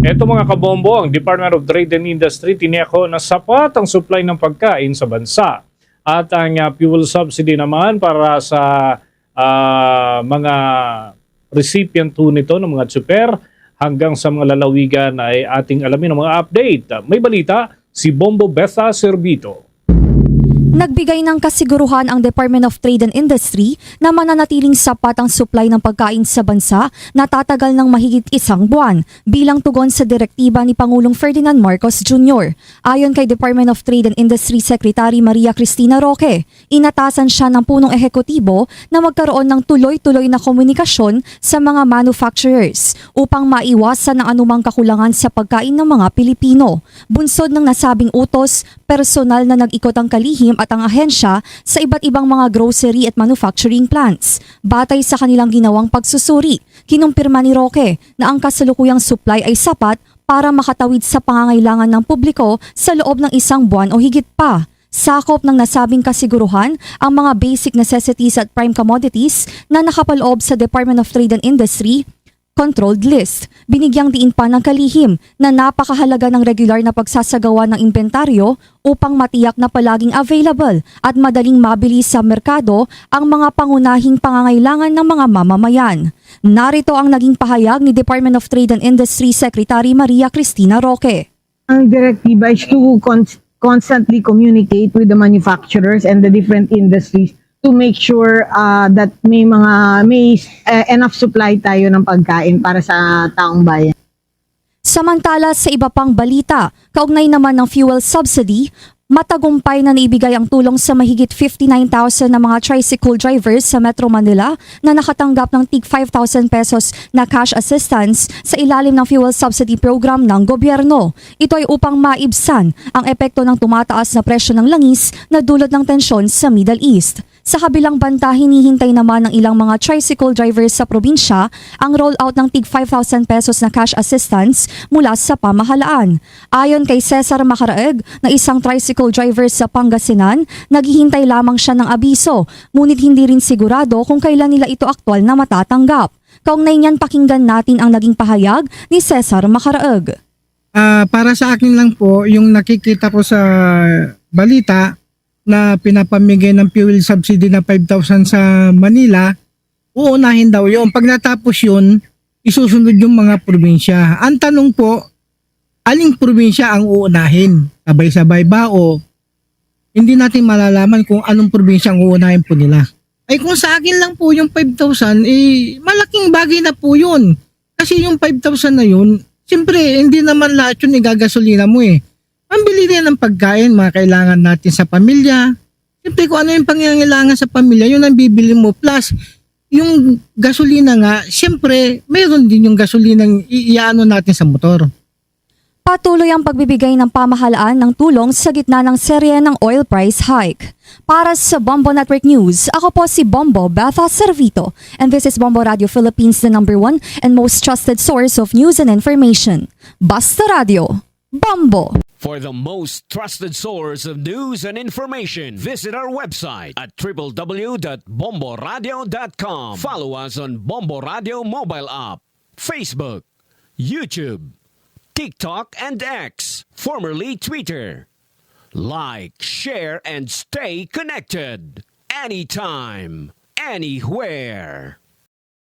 Ito mga kabombo, ang Department of Trade and Industry tiniyako na sapat ang supply ng pagkain sa bansa. At ang fuel subsidy naman para sa mga recipient po nito ng mga tsuper hanggang sa mga lalawigan ay ating alamin ng mga update. May balita si Bombo Betha Servito. Nagbigay ng kasiguruhan ang Department of Trade and Industry na mananatiling sapat ang supply ng pagkain sa bansa na tatagal ng mahigit 1 buwan bilang tugon sa direktiba ni Pangulong Ferdinand Marcos Jr. Ayon kay Department of Trade and Industry Secretary Maria Cristina Roque, inatasan siya ng punong ehekutibo na magkaroon ng tuloy-tuloy na komunikasyon sa mga manufacturers upang maiwasan ang anumang kakulangan sa pagkain ng mga Pilipino. Bunsod ng nasabing utos, personal na nag-ikot ang kalihim at ang ahensya sa iba't ibang mga grocery at manufacturing plants. Batay sa kanilang ginawang pagsusuri, kinumpirma ni Roque na ang kasalukuyang supply ay sapat para makatawid sa pangangailangan ng publiko sa loob ng 1 buwan o higit pa. Sakop ng nasabing kasiguruhan ang mga basic necessities at prime commodities na nakapaloob sa Department of Trade and Industry controlled list. Binigyang diin pa ng kalihim na napakahalaga ng regular na pagsasagawa ng inventaryo upang matiyak na palaging available at madaling mabili sa merkado ang mga pangunahing pangangailangan ng mga mamamayan. Narito ang naging pahayag ni Department of Trade and Industry Secretary Maria Cristina Roque. Ang direktiba is to constantly communicate with the manufacturers and the different industries to make sure that may enough supply tayo ng pagkain para sa taong bayan. Samantala sa iba pang balita, kaugnay naman ng fuel subsidy, matagumpay na naibigay ang tulong sa mahigit 59,000 na mga tricycle drivers sa Metro Manila na nakatanggap ng tig 5,000 pesos na cash assistance sa ilalim ng fuel subsidy program ng gobyerno. Ito ay upang maibsan ang epekto ng tumataas na presyo ng langis na dulot ng tensyon sa Middle East. Sa kabilang banta, hinihintay naman ng ilang mga tricycle drivers sa probinsya ang rollout ng tig 5,000 pesos na cash assistance mula sa pamahalaan. Ayon kay Cesar Macaraeg na isang tricycle driver sa Pangasinan, naghihintay lamang siya ng abiso, ngunit hindi rin sigurado kung kailan nila ito aktwal na matatanggap. Kaugnay niyan, pakinggan natin ang naging pahayag ni Cesar Macaraeg. Para sa akin lang po, yung nakikita ko sa balita, na pinapamigay ng fuel subsidy na 5,000 sa Manila, uunahin daw yun. Pag natapos yun, isusunod yung mga probinsya. Ang tanong po, aling probinsya ang uunahin? Sabay-sabay ba o hindi natin malalaman kung anong probinsya ang uunahin po nila? Ay kung sa akin lang po yung 5,000, malaking bagay na po yun. Kasi yung 5,000 na yun, siyempre hindi naman lahat yun igagasolina mo eh. Pambili rin ng pagkain, mga kailangan natin sa pamilya. Siyempre kung ano yung pangangailangan sa pamilya, yun ang bibili mo. Plus, yung gasolina nga, siyempre, mayroon din yung gasolina iano natin sa motor. Patuloy ang pagbibigay ng pamahalaan ng tulong sa gitna ng serye ng oil price hike. Para sa Bombo Network News, ako po si Bombo Betha Servito. And this is Bombo Radio Philippines, the #1 and most trusted source of news and information. Basta Radio, Bombo! For the most trusted source of news and information, visit our website at www.bomboradio.com. Follow us on Bombo Radio mobile app, Facebook, YouTube, TikTok, and X, formerly Twitter. Like, share, and stay connected. Anytime, anywhere.